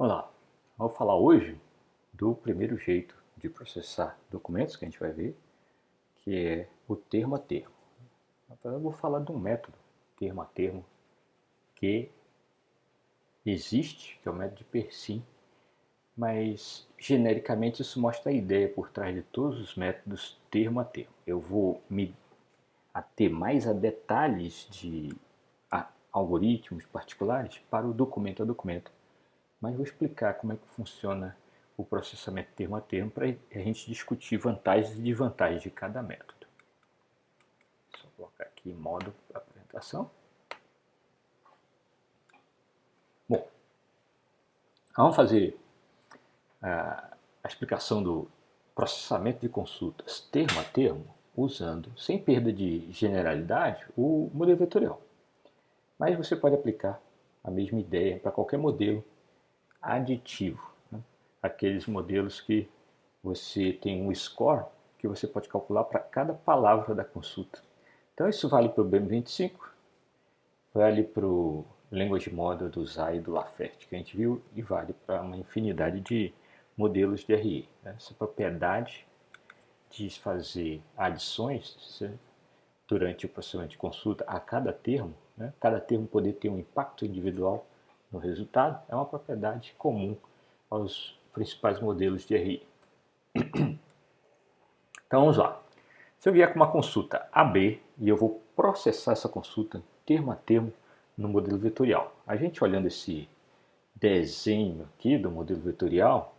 Olá, vou falar hoje do primeiro jeito de processar documentos que a gente vai ver, que é o termo a termo. Eu vou falar de um método, termo a termo, que existe, que é o método de Percy, mas genericamente isso mostra a ideia por trás de todos os métodos termo a termo. Eu vou me ater mais a detalhes de algoritmos particulares para o documento a documento, mas vou explicar como é que funciona o processamento termo a termo para a gente discutir vantagens e desvantagens de cada método. Só colocar aqui em modo apresentação. Bom, vamos fazer a explicação do processamento de consultas termo a termo usando, sem perda de generalidade, o modelo vetorial. Mas você pode aplicar a mesma ideia para qualquer modelo aditivo, né? Aqueles modelos que você tem um score que você pode calcular para cada palavra da consulta. Então isso vale para o BM25, vale para o Language Model do Zay e do Laferte, que a gente viu, e vale para uma infinidade de modelos de RE. Essa propriedade de fazer adições durante o processamento de consulta a cada termo, né? Cada termo poder ter um impacto individual no resultado, é uma propriedade comum aos principais modelos de RI. Então vamos lá. Se eu vier com uma consulta AB e eu vou processar essa consulta termo a termo no modelo vetorial. A gente olhando esse desenho aqui do modelo vetorial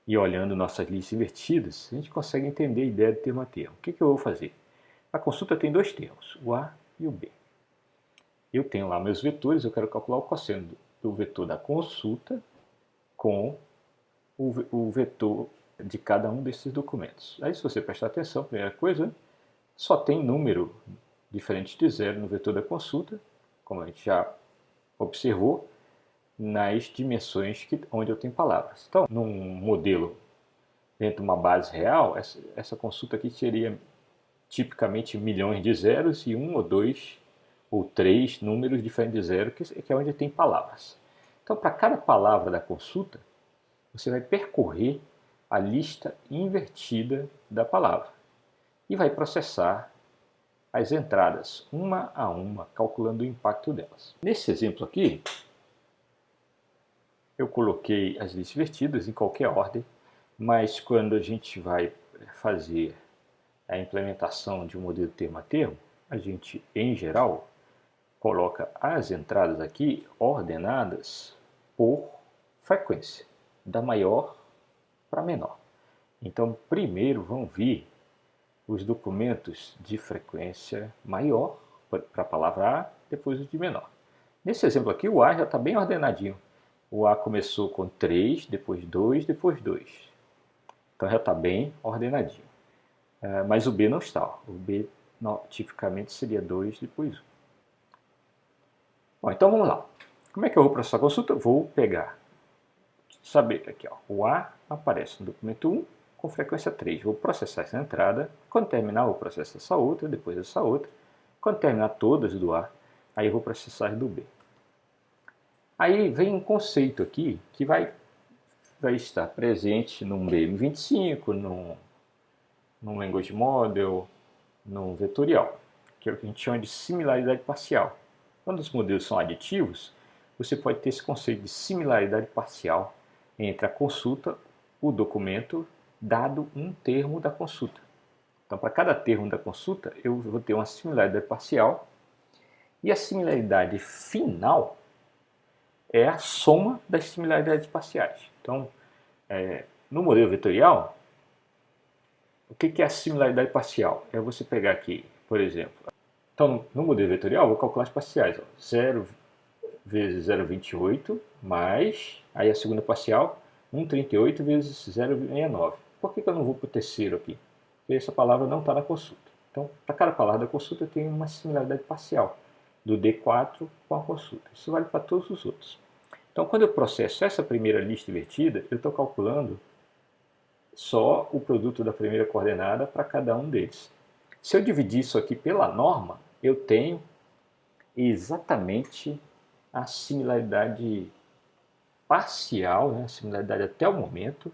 e olhando nossas listas invertidas, a gente consegue entender a ideia de termo a termo. O que eu vou fazer? A consulta tem dois termos, o A e o B. Eu tenho lá meus vetores, eu quero calcular o cosseno do vetor da consulta com o vetor de cada um desses documentos. Aí, se você prestar atenção, primeira coisa, só tem número diferente de zero no vetor da consulta, como a gente já observou, nas dimensões onde eu tenho palavras. Então, num modelo dentro de uma base real, essa consulta aqui seria tipicamente milhões de zeros e um ou dois ou três números diferentes de zero, que é onde tem palavras. Então, para cada palavra da consulta, você vai percorrer a lista invertida da palavra e vai processar as entradas uma a uma, calculando o impacto delas. Nesse exemplo aqui, eu coloquei as listas invertidas em qualquer ordem, mas quando a gente vai fazer a implementação de um modelo termo a termo, a gente, em geral, coloca as entradas aqui ordenadas por frequência, da maior para menor. Então, primeiro vão vir os documentos de frequência maior para a palavra A, depois os de menor. Nesse exemplo aqui, o A já está bem ordenadinho. O A começou com 3, depois 2, depois 2. Então já está bem ordenadinho. Mas o B não está. O B tipicamente seria 2, depois 1. Bom, então vamos lá. Como é que eu vou processar a consulta? Eu vou pegar, saber que aqui ó, o A aparece no documento 1 com frequência 3. Vou processar essa entrada. Quando terminar, eu vou processar essa outra, depois essa outra. Quando terminar todas do A, aí eu vou processar as do B. Aí vem um conceito aqui que vai estar presente num BM25, num Language Model, num vetorial, que é o que a gente chama de similaridade parcial. Quando os modelos são aditivos, você pode ter esse conceito de similaridade parcial entre a consulta, o documento, dado um termo da consulta. Então, para cada termo da consulta, eu vou ter uma similaridade parcial e a similaridade final é a soma das similaridades parciais. Então, no modelo vetorial, o que é a similaridade parcial? É você pegar aqui, por exemplo, então no modelo vetorial eu vou calcular as parciais, ó, 0 vezes 0,28 mais, aí a segunda parcial, 1,38 vezes 0,69. Por que eu não vou para o terceiro aqui? Porque essa palavra não está na consulta. Então, para cada palavra da consulta tem uma similaridade parcial do D4 com a consulta. Isso vale para todos os outros. Então, quando eu processo essa primeira lista invertida, eu estou calculando só o produto da primeira coordenada para cada um deles. Se eu dividir isso aqui pela norma, eu tenho exatamente a similaridade parcial, né, a similaridade até o momento,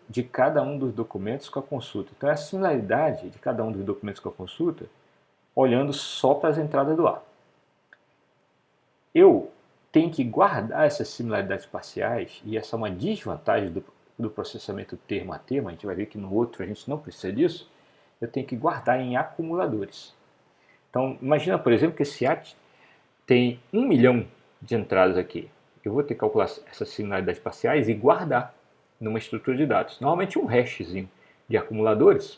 de cada um dos documentos com a consulta. Então é a similaridade de cada um dos documentos com a consulta, olhando só para as entradas do A. Eu tenho que guardar essas similaridades parciais, e essa é uma desvantagem do processamento termo a termo, a gente vai ver que no outro a gente não precisa disso, eu tenho que guardar em acumuladores. Então, imagina, por exemplo, que esse A tem 1 milhão de entradas aqui. Eu vou ter que calcular essas similaridades parciais e guardar numa estrutura de dados. Normalmente um hashzinho de acumuladores,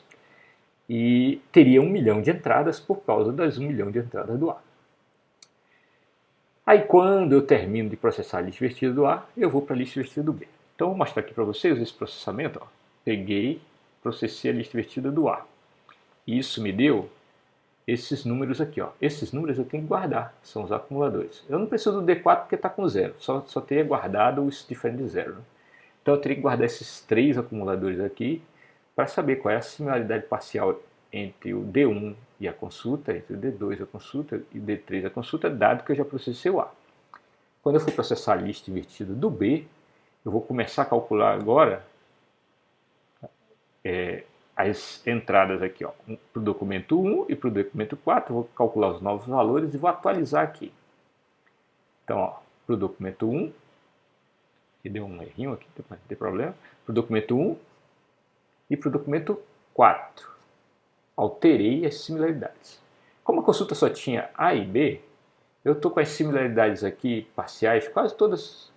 e teria 1 milhão de entradas por causa das 1 milhão de entradas do A. Aí quando eu termino de processar a lista invertida do A, eu vou para a lista invertida do B. Então vou mostrar aqui para vocês esse processamento. Ó. Peguei, processei a lista invertida do A. E isso me deu esses números aqui. Ó. Esses números eu tenho que guardar, são os acumuladores. Eu não preciso do D4 porque está com zero, só teria guardado isso diferente de zero. Né? Então eu teria que guardar esses 3 acumuladores aqui para saber qual é a similaridade parcial entre o D1 e a consulta, entre o D2 e a consulta e o D3 e a consulta, dado que eu já processei o A. Quando eu for processar a lista invertida do B, eu vou começar a calcular agora as entradas aqui, para o documento 1 e para o documento 4, vou calcular os novos valores e vou atualizar aqui. Então, para o documento 1, que deu um errinho aqui, não tem problema, para o documento 1 e para o documento 4. Alterei as similaridades. Como a consulta só tinha A e B, eu estou com as similaridades aqui parciais, quase todas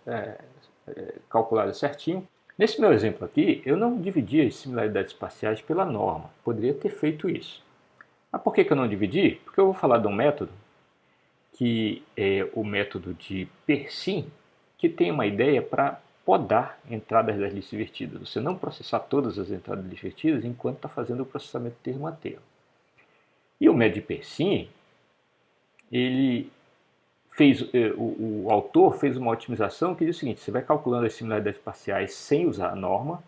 calculadas certinho. Nesse meu exemplo aqui, eu não dividi as similaridades parciais pela norma. Poderia ter feito isso. Mas por que eu não dividi? Porque eu vou falar de um método, que é o método de Persim, que tem uma ideia para podar entradas das listas invertidas. Você não processar todas as entradas das listas invertidas enquanto está fazendo o processamento termo a termo. E o método de Persim, ele fez, o autor fez uma otimização que diz o seguinte: você vai calculando as similaridades parciais sem usar a norma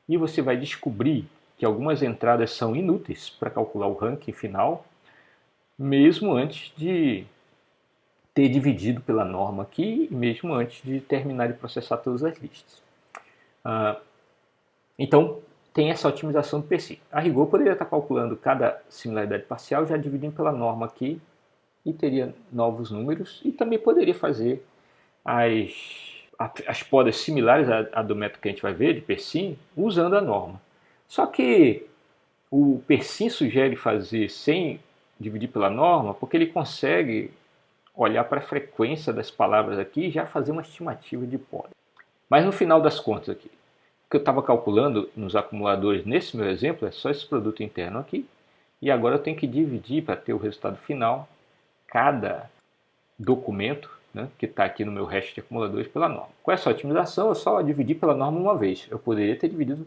e você vai descobrir que algumas entradas são inúteis para calcular o ranking final, mesmo antes de ter dividido pela norma aqui, mesmo antes de terminar de processar todas as listas. Então, tem essa otimização do Persim. A rigor, poderia estar calculando cada similaridade parcial, já dividindo pela norma aqui, e teria novos números, e também poderia fazer as podas similares à do método que a gente vai ver, de Persim, usando a norma. Só que o Persim sugere fazer sem dividir pela norma, porque ele consegue olhar para a frequência das palavras aqui e já fazer uma estimativa de poda. Mas no final das contas aqui, o que eu estava calculando nos acumuladores nesse meu exemplo é só esse produto interno aqui, e agora eu tenho que dividir para ter o resultado final cada documento, né, que está aqui no meu hash de acumuladores pela norma. Com essa otimização eu só dividi pela norma uma vez. Eu poderia ter dividido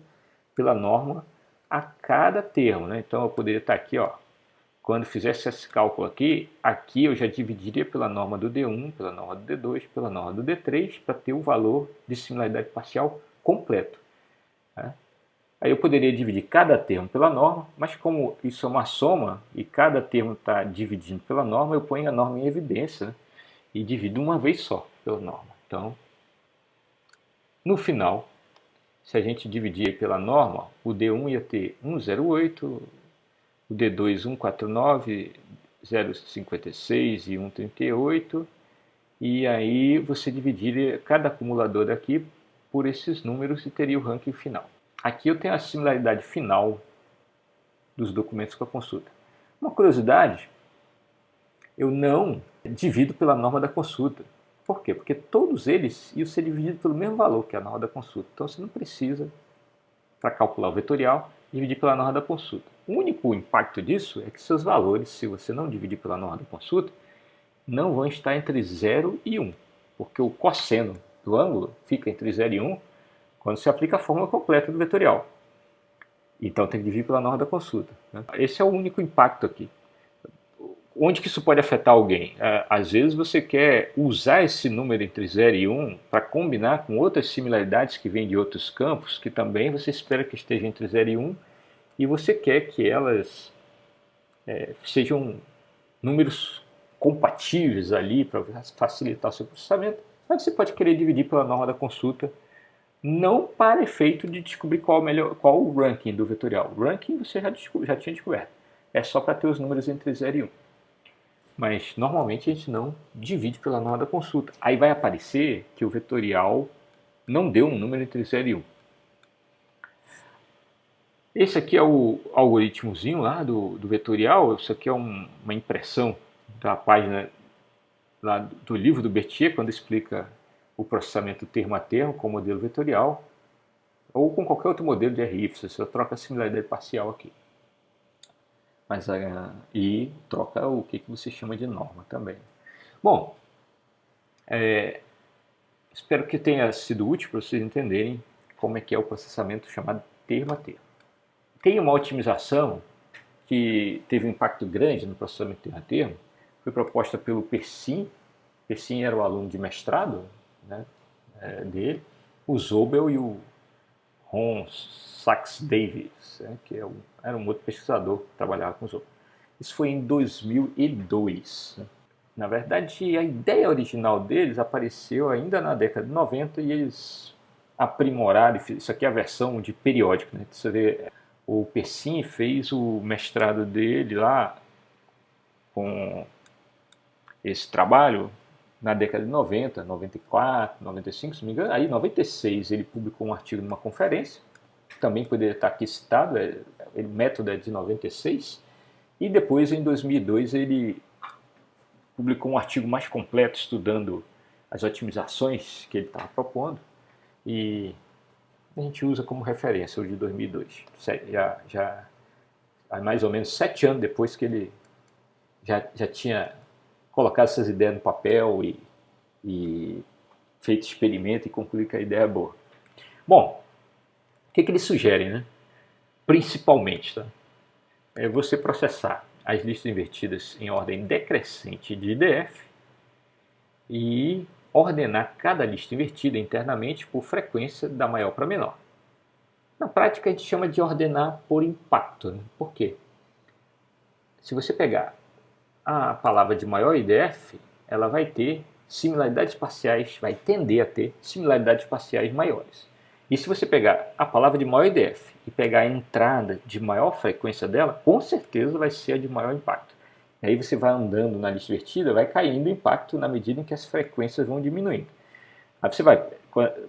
pela norma a cada termo. Né? Então eu poderia estar aqui, ó, quando fizesse esse cálculo aqui eu já dividiria pela norma do D1, pela norma do D2, pela norma do D3, para ter o valor de similaridade parcial completo. Né? Aí eu poderia dividir cada termo pela norma, mas como isso é uma soma e cada termo está dividindo pela norma, eu ponho a norma em evidência, né? E divido uma vez só pela norma. Então, no final, se a gente dividir pela norma, o D1 ia ter 108, o D2 149, 056 e 138, e aí você dividiria cada acumulador daqui por esses números e teria o ranking final. Aqui eu tenho a similaridade final dos documentos com a consulta. Uma curiosidade, eu não divido pela norma da consulta. Por quê? Porque todos eles iam ser divididos pelo mesmo valor que a norma da consulta. Então você não precisa, para calcular o vetorial, dividir pela norma da consulta. O único impacto disso é que seus valores, se você não dividir pela norma da consulta, não vão estar entre 0 e 1, porque o cosseno do ângulo fica entre 0 e 1 quando se aplica a fórmula completa do vetorial. Então tem que dividir pela norma da consulta. Né? Esse é o único impacto aqui. Onde que isso pode afetar alguém? Às vezes você quer usar esse número entre 0 e 1 para combinar com outras similaridades que vêm de outros campos, que também você espera que estejam entre 0 e 1, e você quer que elas sejam números compatíveis ali para facilitar o seu processamento. Mas você pode querer dividir pela norma da consulta, não para efeito de descobrir qual o ranking do vetorial. O ranking você já tinha descoberto. É só para ter os números entre 0 e 1. Mas normalmente a gente não divide pela norma da consulta. Aí vai aparecer que o vetorial não deu um número entre 0 e 1. Esse aqui é o algoritmozinho lá do vetorial. Isso aqui é uma impressão da página lá do livro do Berthier, quando explica o processamento termo a termo com o modelo vetorial, ou com qualquer outro modelo de RI. Você só troca a similaridade parcial aqui. E troca o que você chama de norma também. Bom, espero que tenha sido útil para vocês entenderem como é que é o processamento chamado termo a termo. Tem uma otimização que teve um impacto grande no processamento termo a termo, foi proposta pelo Persin. Persin era o aluno de mestrado, né, dele, o Zobel e o Ron Sachs-Davies, né, que era um outro pesquisador que trabalhava com o Zobel. Isso foi em 2002. Né. Na verdade, a ideia original deles apareceu ainda na década de 90 e eles aprimoraram. Isso aqui é a versão de periódico. Né? Você vê, o Persin fez o mestrado dele lá com esse trabalho na década de 90, 94, 95, se não me engano. Aí, em 96, ele publicou um artigo numa conferência, também poderia estar aqui citado, o método é de 96, e depois, em 2002, ele publicou um artigo mais completo estudando as otimizações que ele estava propondo, e a gente usa como referência o de 2002, já há mais ou menos 7 anos depois que ele já tinha colocado essas ideias no papel e feito experimento e concluído que a ideia é boa. Bom, o que eles sugerem, né? Principalmente, tá? É você processar as listas invertidas em ordem decrescente de IDF e ordenar cada lista invertida internamente por frequência da maior para menor. Na prática, a gente chama de ordenar por impacto. Né? Por quê? Se você pegar a palavra de maior IDF, ela vai ter similaridades parciais, vai tender a ter similaridades parciais maiores. E se você pegar a palavra de maior IDF e pegar a entrada de maior frequência dela, com certeza vai ser a de maior impacto. E aí você vai andando na lista invertida, vai caindo o impacto na medida em que as frequências vão diminuindo. Aí você vai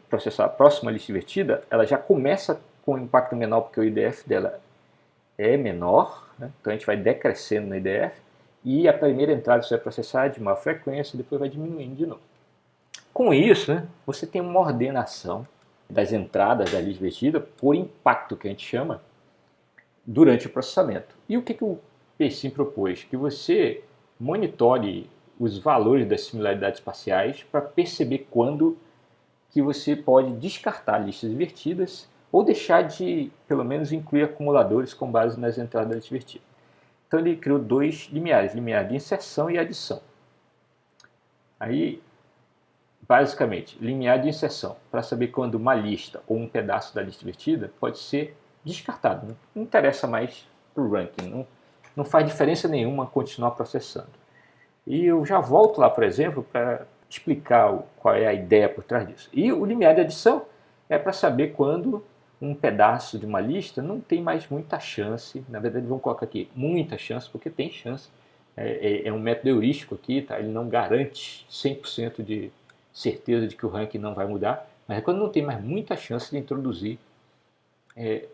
processar a próxima lista invertida, ela já começa com um impacto menor porque o IDF dela é menor, né? Então a gente vai decrescendo no IDF, e a primeira entrada você vai processar de maior frequência, depois vai diminuindo de novo. Com isso, né, você tem uma ordenação das entradas da lista invertida por impacto, que a gente chama, durante o processamento. E o que o Persin propôs? Que você monitore os valores das similaridades parciais para perceber quando que você pode descartar listas invertidas ou deixar de, pelo menos, incluir acumuladores com base nas entradas da lista invertida. Então ele criou 2 limiares, limiar de inserção e adição. Aí, basicamente, limiar de inserção, para saber quando uma lista ou um pedaço da lista invertida pode ser descartado. Não interessa mais para o ranking, não faz diferença nenhuma continuar processando. E eu já volto lá, por exemplo, para explicar qual é a ideia por trás disso. E o limiar de adição é para saber quando um pedaço de uma lista não tem mais muita chance, na verdade vamos colocar aqui muita chance, porque tem chance, é um método heurístico aqui, tá? Ele não garante 100% de certeza de que o ranking não vai mudar, mas é quando não tem mais muita chance de introduzir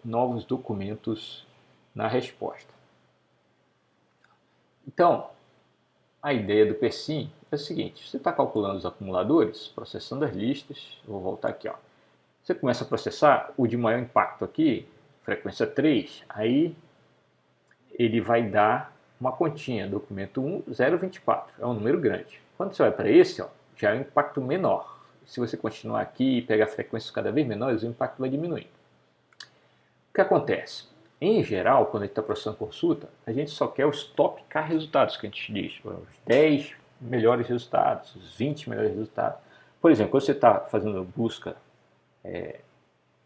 novos documentos na resposta. Então, a ideia do Persin é o seguinte, você está calculando os acumuladores, processando as listas, vou voltar aqui, ó. Você começa a processar o de maior impacto aqui, frequência 3, aí ele vai dar uma continha, documento 1, 0,24, é um número grande. Quando você vai para esse, ó, já é um impacto menor. Se você continuar aqui e pegar frequências cada vez menores, o impacto vai diminuindo. O que acontece? Em geral, quando a gente está processando consulta, a gente só quer os top K resultados, que a gente diz, os 10 melhores resultados, os 20 melhores resultados. Por exemplo, quando você está fazendo busca,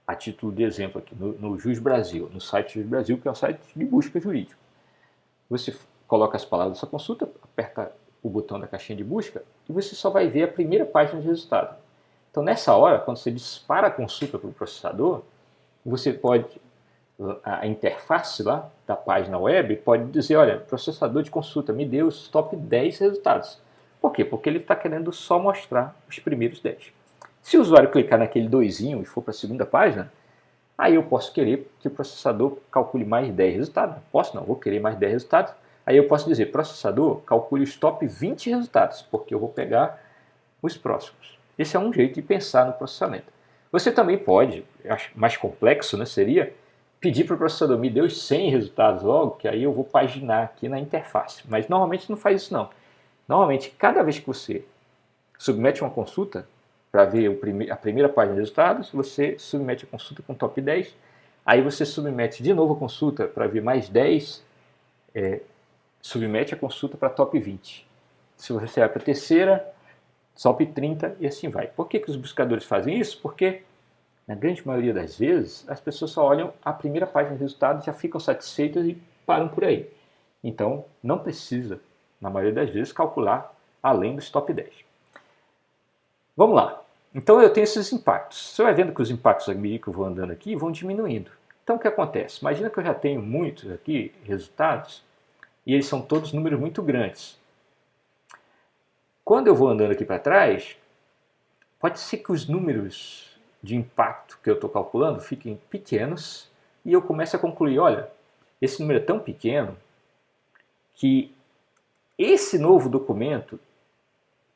a título de exemplo aqui, no Jus Brasil, no site Jus Brasil, que é um site de busca jurídica. Você coloca as palavras da sua consulta, aperta o botão da caixinha de busca e você só vai ver a primeira página de resultado. Então, nessa hora, quando você dispara a consulta para o processador, você pode, a interface lá da página web pode dizer, olha, processador de consulta, me dê os top 10 resultados. Por quê? Porque ele está querendo só mostrar os primeiros 10. Se o usuário clicar naquele doisinho e for para a segunda página, aí eu posso querer que o processador calcule mais 10 resultados. Posso não, vou querer mais 10 resultados. Aí eu posso dizer, processador, calcule os top 20 resultados, porque eu vou pegar os próximos. Esse é um jeito de pensar no processamento. Você também pode, acho mais complexo, né, seria pedir para o processador, me dê os 100 resultados logo, que aí eu vou paginar aqui na interface. Mas normalmente não faz isso não. Normalmente, cada vez que você submete uma consulta, para ver a primeira página de resultados, você submete a consulta com top 10, aí você submete de novo a consulta para ver mais 10, submete a consulta para top 20. Se você vai para a terceira, top 30 e assim vai. Por que os buscadores fazem isso? Porque, na grande maioria das vezes, as pessoas só olham a primeira página de resultados, já ficam satisfeitas e param por aí. Então, não precisa, na maioria das vezes, calcular além dos top 10. Vamos lá. Então eu tenho esses impactos. Você vai vendo que os impactos à medida que eu vou andando aqui vão diminuindo. Então o que acontece? Imagina que eu já tenho muitos aqui resultados e eles são todos números muito grandes. Quando eu vou andando aqui para trás, pode ser que os números de impacto que eu estou calculando fiquem pequenos e eu comece a concluir, olha, esse número é tão pequeno que esse novo documento,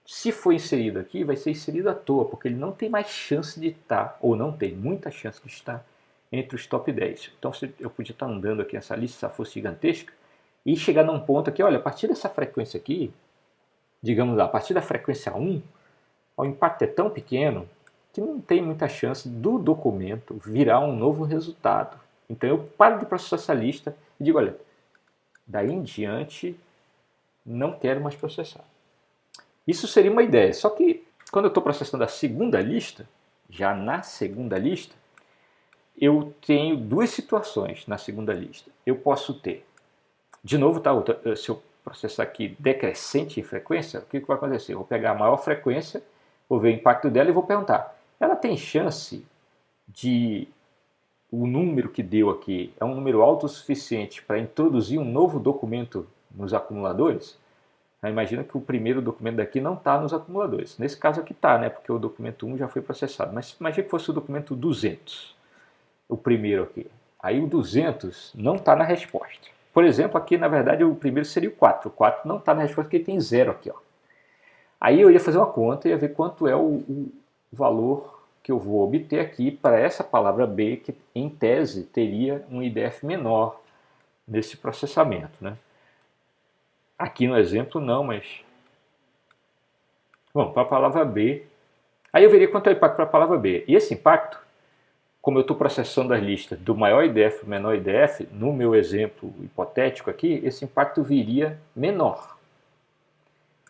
se for inserido aqui, vai ser inserido à toa, porque ele não tem mais chance de estar, ou não tem muita chance de estar, entre os top 10. Então eu podia estar andando aqui nessa lista, se ela fosse gigantesca, e chegar num ponto aqui, olha, a partir dessa frequência aqui, digamos lá, a partir da frequência 1, o impacto é tão pequeno que não tem muita chance do documento virar um novo resultado. Então eu paro de processar essa lista e digo, olha, daí em diante não quero mais processar. Isso seria uma ideia, só que quando eu estou processando a segunda lista, já na segunda lista, eu tenho duas situações na segunda lista. Eu posso ter, de novo, tá, se eu processar aqui decrescente em frequência, o que vai acontecer? Eu vou pegar a maior frequência, vou ver o impacto dela e vou perguntar, ela tem chance de o número que deu aqui é um número alto o suficiente para introduzir um novo documento nos acumuladores? Imagina que o primeiro documento daqui não está nos acumuladores. Nesse caso aqui está, né? Porque o documento 1 já foi processado. Mas imagina que fosse o documento 200, o primeiro aqui. Aí o 200 não está na resposta. Por exemplo, aqui na verdade o primeiro seria o 4. O 4 não está na resposta porque ele tem 0 aqui. Ó. Aí eu ia fazer uma conta e ia ver quanto é o valor que eu vou obter aqui para essa palavra B, que em tese teria um IDF menor nesse processamento, né? Aqui no exemplo não, mas... Bom, para a palavra B... Aí eu veria quanto é o impacto para a palavra B. E esse impacto, como eu estou processando as listas do maior IDF para o menor IDF, no meu exemplo hipotético aqui, esse impacto viria menor.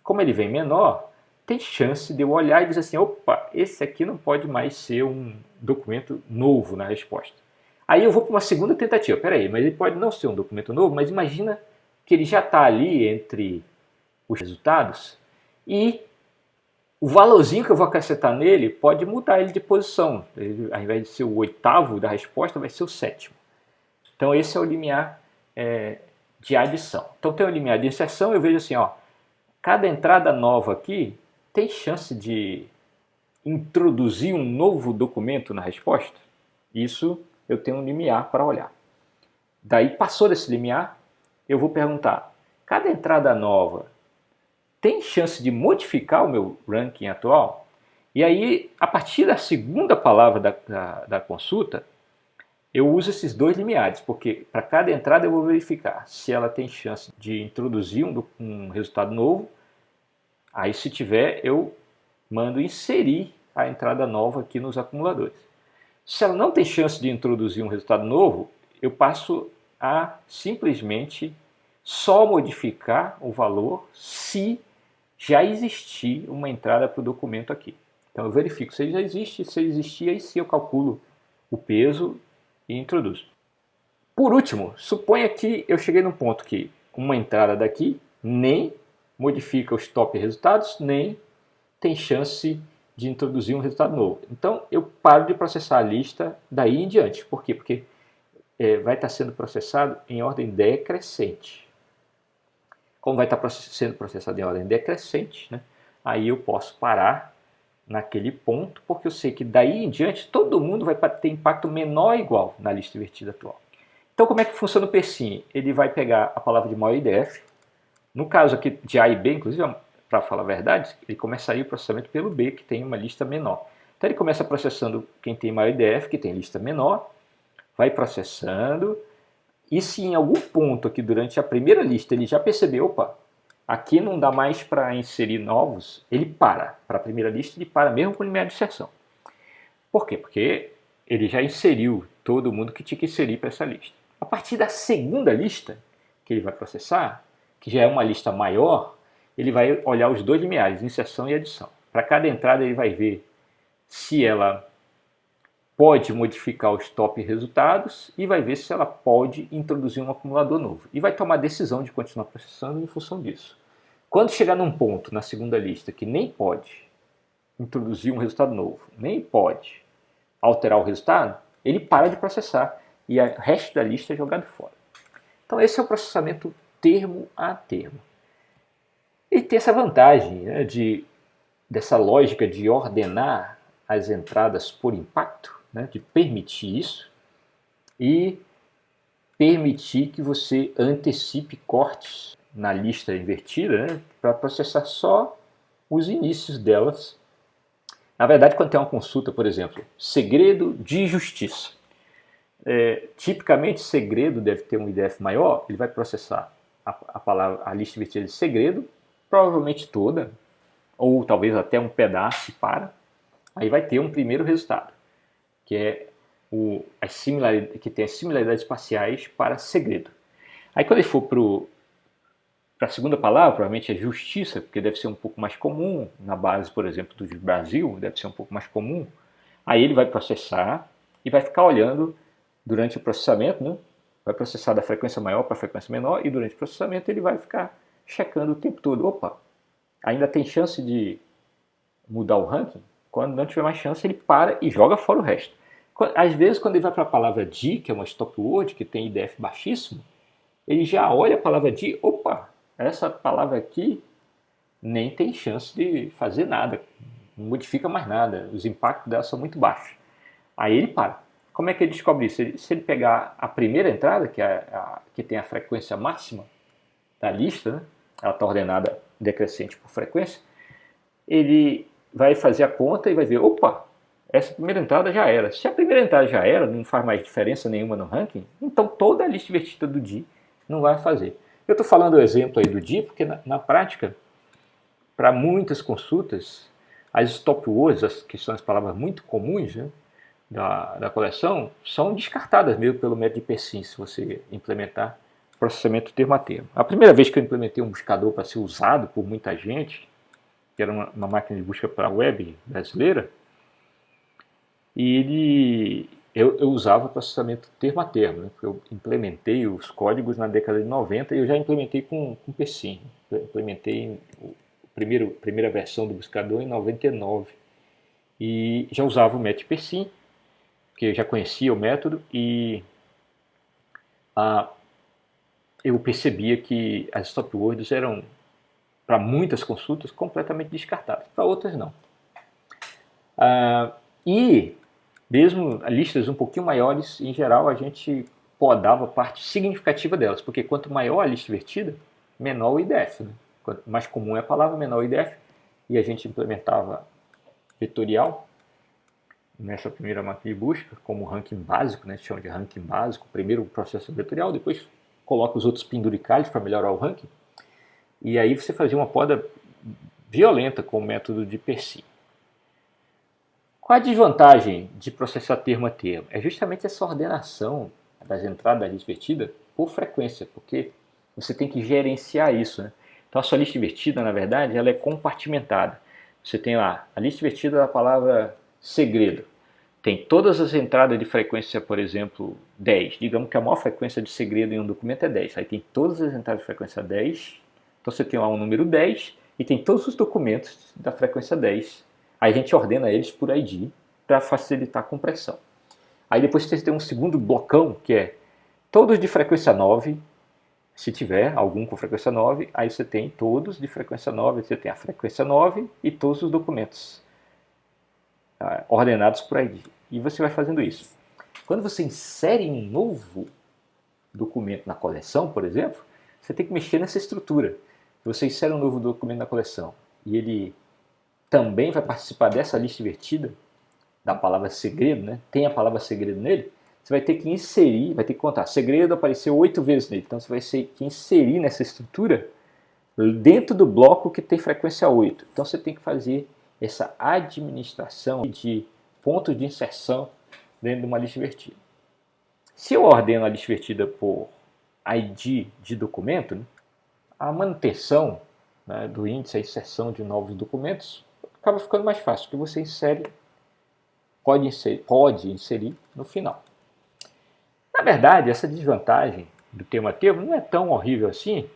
Como ele vem menor, tem chance de eu olhar e dizer assim, opa, esse aqui não pode mais ser um documento novo na resposta. Aí eu vou para uma segunda tentativa. Peraí, mas ele pode não ser um documento novo, mas imagina que ele já está ali entre os resultados e o valorzinho que eu vou acrescentar nele pode mudar ele de posição. Ele, ao invés de ser o 8º da resposta, vai ser o 7º. Então esse é o limiar de adição. Então tem o limiar de inserção, eu vejo assim, ó, cada entrada nova aqui tem chance de introduzir um novo documento na resposta. Isso eu tenho um limiar para olhar. Daí passou desse limiar, eu vou perguntar, cada entrada nova tem chance de modificar o meu ranking atual? E aí, a partir da segunda palavra da consulta, eu uso esses dois limiares, porque para cada entrada eu vou verificar se ela tem chance de introduzir um resultado novo. Aí, se tiver, eu mando inserir a entrada nova aqui nos acumuladores. Se ela não tem chance de introduzir um resultado novo, eu passo a simplesmente só modificar o valor se já existir uma entrada para o documento aqui. Então eu verifico se ele já existe, se ele existir, aí sim eu calculo o peso e introduzo. Por último, suponha que eu cheguei num ponto que uma entrada daqui nem modifica os top resultados, nem tem chance de introduzir um resultado novo. Então, eu paro de processar a lista daí em diante. Por quê? Porque vai estar sendo processado em ordem decrescente. Como vai estar sendo processado em ordem decrescente, né? Aí eu posso parar naquele ponto, porque eu sei que daí em diante todo mundo vai ter impacto menor ou igual na lista invertida atual. Então, como é que funciona o PSIM? Ele vai pegar a palavra de maior IDF, no caso aqui de A e B, inclusive, para falar a verdade, ele começaria o processamento pelo B, que tem uma lista menor. Então ele começa processando quem tem maior IDF, que tem lista menor, vai processando, e se em algum ponto aqui durante a primeira lista ele já percebeu, opa, aqui não dá mais para inserir novos, ele para a primeira lista, ele para mesmo com o limiar de inserção. Por quê? Porque ele já inseriu todo mundo que tinha que inserir para essa lista. A partir da segunda lista que ele vai processar, que já é uma lista maior, ele vai olhar os dois limiares, inserção e adição. Para cada entrada ele vai ver se ela pode modificar os top resultados e vai ver se ela pode introduzir um acumulador novo. E vai tomar a decisão de continuar processando em função disso. Quando chegar num ponto na segunda lista que nem pode introduzir um resultado novo, nem pode alterar o resultado, ele para de processar e o resto da lista é jogado fora. Então esse é o processamento termo a termo. Ele tem essa vantagem, né, dessa lógica de ordenar as entradas por impacto, né, de permitir isso e permitir que você antecipe cortes na lista invertida, né, para processar só os inícios delas. Na verdade, quando tem uma consulta, por exemplo, segredo de justiça, tipicamente segredo deve ter um IDF maior, ele vai processar a lista invertida de segredo, provavelmente toda, ou talvez até um pedaço para, aí vai ter um primeiro resultado, que é que tem as similaridades parciais para segredo. Aí quando ele for para a segunda palavra, provavelmente é justiça, porque deve ser um pouco mais comum, na base, por exemplo, do Brasil, deve ser um pouco mais comum, aí ele vai processar e vai ficar olhando durante o processamento, né? Vai processar da frequência maior para a frequência menor e durante o processamento ele vai ficar checando o tempo todo. Opa, ainda tem chance de mudar o ranking? Quando não tiver mais chance, ele para e joga fora o resto. Às vezes, quando ele vai para a palavra D, que é uma stop word, que tem IDF baixíssimo, ele já olha a palavra D, opa, essa palavra aqui nem tem chance de fazer nada, não modifica mais nada, os impactos dela são muito baixos. Aí ele para. Como é que ele descobre isso? Se ele pegar a primeira entrada, que tem a frequência máxima da lista, né? Ela está ordenada decrescente por frequência, ele vai fazer a conta e vai ver, opa, essa primeira entrada já era. Se a primeira entrada já era, não faz mais diferença nenhuma no ranking, então toda a lista invertida do D não vai fazer. Eu estou falando o exemplo aí do D porque na prática, para muitas consultas, as stop words, que são as palavras muito comuns, né, da coleção, são descartadas mesmo pelo método de PSIM, se você implementar processamento termo a termo. A primeira vez que eu implementei um buscador para ser usado por muita gente, que era uma máquina de busca para a web brasileira, e eu usava processamento termo a termo, né? Eu implementei os códigos na década de 90 e eu já implementei com PSIM. Eu implementei a primeira versão do buscador em 99 e já usava o método PSIM, que eu já conhecia o método e eu percebia que as stop words eram, para muitas consultas, completamente descartadas, para outras não. E mesmo listas um pouquinho maiores, em geral, a gente podava parte significativa delas, porque quanto maior a lista invertida, menor o IDF. Né? Quanto mais comum é a palavra, menor o IDF. E a gente implementava vetorial nessa primeira máquina de busca, como ranking básico, né? A gente chama de ranking básico, primeiro o processo vetorial, depois coloca os outros penduricalhos para melhorar o ranking. E aí você fazia uma poda violenta com o método de PSIM. Qual a desvantagem de processar termo a termo? É justamente essa ordenação das entradas da lista invertida por frequência, porque você tem que gerenciar isso. Né? Então a sua lista invertida, na verdade, ela é compartimentada. Você tem lá a lista invertida da palavra segredo. Tem todas as entradas de frequência, por exemplo, 10. Digamos que a maior frequência de segredo em um documento é 10. Aí tem todas as entradas de frequência 10 Então você tem lá um número 10 e tem todos os documentos da frequência 10. Aí a gente ordena eles por ID para facilitar a compressão. Aí depois você tem um segundo blocão, que é todos de frequência 9, se tiver algum com frequência 9, aí você tem todos de frequência 9, você tem a frequência 9 e todos os documentos ordenados por ID. E você vai fazendo isso. Quando você insere um novo documento na coleção, por exemplo, você tem que mexer nessa estrutura. Você insere um novo documento na coleção e ele também vai participar dessa lista invertida da palavra segredo, né? Tem a palavra segredo nele, você vai ter que inserir, vai ter que contar. Segredo apareceu 8 vezes nele, então você vai ter que inserir nessa estrutura dentro do bloco que tem frequência 8. Então você tem que fazer essa administração de pontos de inserção dentro de uma lista invertida. Se eu ordeno a lista invertida por ID de documento, né, a manutenção, né, do índice, a inserção de novos documentos, acaba ficando mais fácil, porque você pode inserir no final. Na verdade, essa desvantagem do tema-termo não é tão horrível assim,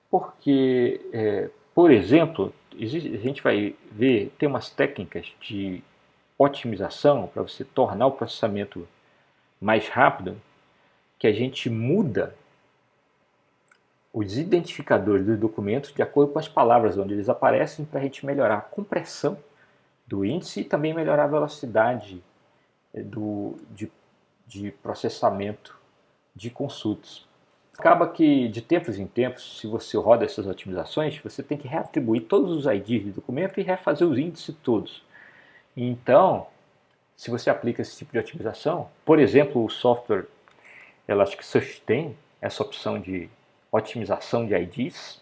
porque, por exemplo, a gente vai ver, tem umas técnicas de otimização para você tornar o processamento mais rápido, que a gente muda os identificadores dos documentos de acordo com as palavras onde eles aparecem, para a gente melhorar a compressão do índice e também melhorar a velocidade de processamento de consultas. Acaba que, de tempos em tempos, se você roda essas otimizações, você tem que reatribuir todos os IDs de documento e refazer os índices todos. Então, se você aplica esse tipo de otimização, por exemplo, o software Elasticsearch tem essa opção de otimização de IDs,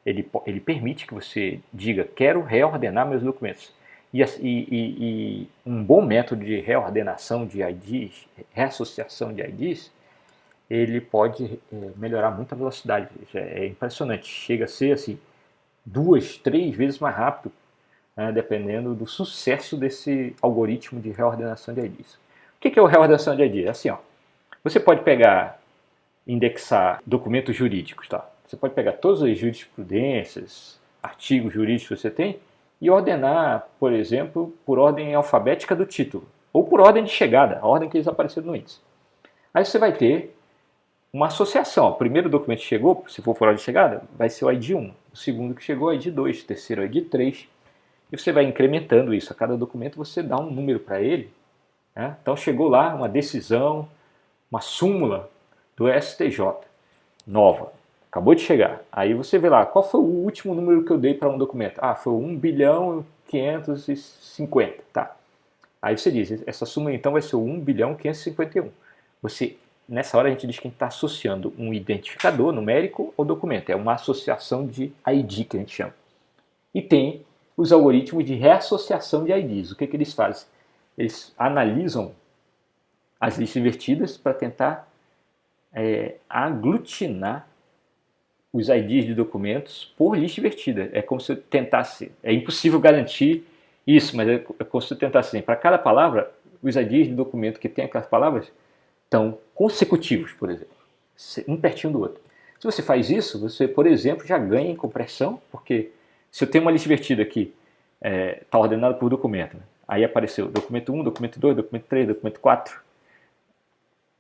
ele permite que você diga, quero reordenar meus documentos. E um bom método de reordenação de IDs, reassociação de IDs, ele pode melhorar muito a velocidade. É impressionante, chega a ser assim 2, 3 vezes mais rápido, né, dependendo do sucesso desse algoritmo de reordenação de IDs. O que é o reordenação de IDs? É assim, ó, você pode indexar documentos jurídicos, tá? Você pode pegar todas as jurisprudências, artigos jurídicos que você tem e ordenar, por exemplo, por ordem alfabética do título, ou por ordem de chegada, a ordem que eles apareceram no índice. Aí você vai ter uma associação. O primeiro documento que chegou, se for por ordem de chegada, vai ser o ID 1. O segundo que chegou, ID 2. O terceiro, ID 3. E você vai incrementando isso. A cada documento você dá um número para ele. Né? Então chegou lá uma decisão, uma súmula do STJ, nova. Acabou de chegar. Aí você vê lá, qual foi o último número que eu dei para um documento? Ah, foi 1.550. Tá. Aí você diz, essa súmula então vai ser o 1.551. Nessa hora a gente diz que a gente está associando um identificador numérico ao documento. É uma associação de ID que a gente chama. E tem os algoritmos de reassociação de IDs. O que eles fazem? Eles analisam as listas invertidas para tentar aglutinar os IDs de documentos por lista invertida. É como se eu tentasse, é impossível garantir isso, mas é como se eu tentasse assim, para cada palavra, os IDs de documento que tem aquelas palavras estão consecutivos, por exemplo, um pertinho do outro. Se você faz isso, você, por exemplo, já ganha em compressão, porque se eu tenho uma lista invertida aqui, está ordenada por documento, né? Aí apareceu documento 1, documento 2, documento 3, documento 4.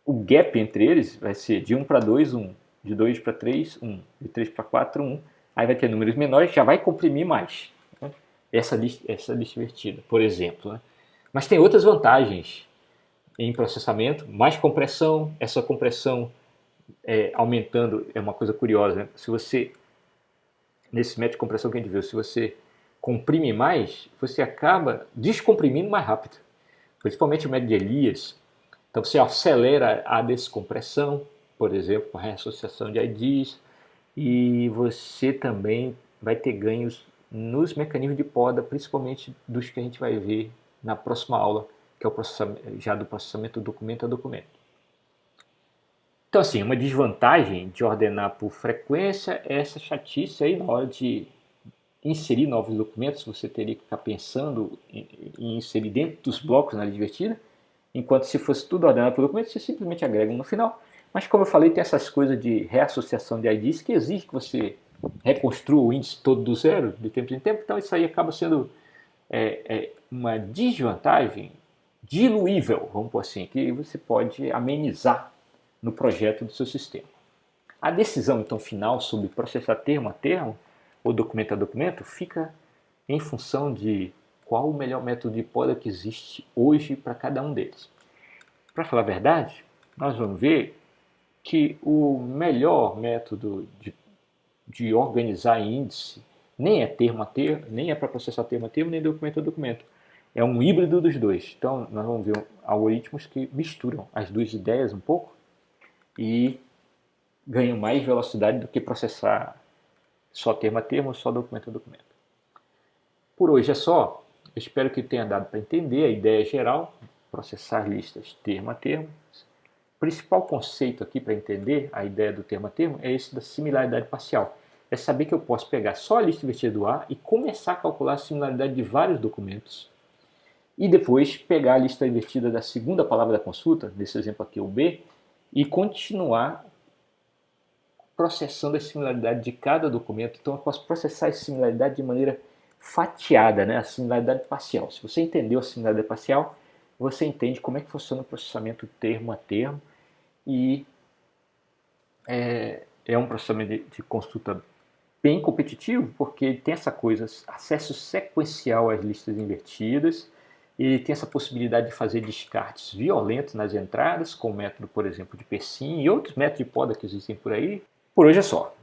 O gap entre eles vai ser de 1 para 2, 1, de 2 para 3, 1, de 3 para 4, 1. Aí vai ter números menores, já vai comprimir mais, né? essa lista invertida, por exemplo. Né? Mas tem outras vantagens em processamento, mais compressão, essa compressão aumentando é uma coisa curiosa. Né? Se você, nesse método de compressão que a gente viu, se você comprime mais, você acaba descomprimindo mais rápido, principalmente o método de Elias. Então você acelera a descompressão, por exemplo, com a reassociação de IDs, e você também vai ter ganhos nos mecanismos de poda, principalmente dos que a gente vai ver na próxima aula, que é o já do processamento documento a documento. Então assim, uma desvantagem de ordenar por frequência é essa chatice aí na hora de inserir novos documentos. Você teria que ficar pensando em inserir dentro dos blocos na lista invertida, enquanto se fosse tudo ordenado por documento, você simplesmente agrega no final. Mas como eu falei, tem essas coisas de reassociação de IDs que exige que você reconstrua o índice todo do zero de tempo em tempo, então isso aí acaba sendo uma desvantagem diluível, vamos por assim, que você pode amenizar no projeto do seu sistema. A decisão, então, final sobre processar termo a termo ou documento a documento fica em função de qual o melhor método de poda que existe hoje para cada um deles. Para falar a verdade, nós vamos ver que o melhor método de organizar índice nem é termo a termo, nem é para processar termo a termo, nem documento a documento. É um híbrido dos dois. Então, nós vamos ver algoritmos que misturam as duas ideias um pouco e ganham mais velocidade do que processar só termo a termo ou só documento a documento. Por hoje é só. Eu espero que tenha dado para entender a ideia geral, processar listas termo a termo. O principal conceito aqui para entender a ideia do termo a termo é esse da similaridade parcial. É saber que eu posso pegar só a lista invertida do A e começar a calcular a similaridade de vários documentos. E depois pegar a lista invertida da segunda palavra da consulta, nesse exemplo aqui o B, e continuar processando a similaridade de cada documento. Então eu posso processar a similaridade de maneira fatiada, né? A similaridade parcial. Se você entendeu a similaridade parcial, você entende como é que funciona o processamento termo a termo e é um processamento de consulta bem competitivo, porque tem essa coisa, acesso sequencial às listas invertidas, e tem essa possibilidade de fazer descartes violentos nas entradas, com o método, por exemplo, de Persim e outros métodos de poda que existem por aí. Por hoje é só.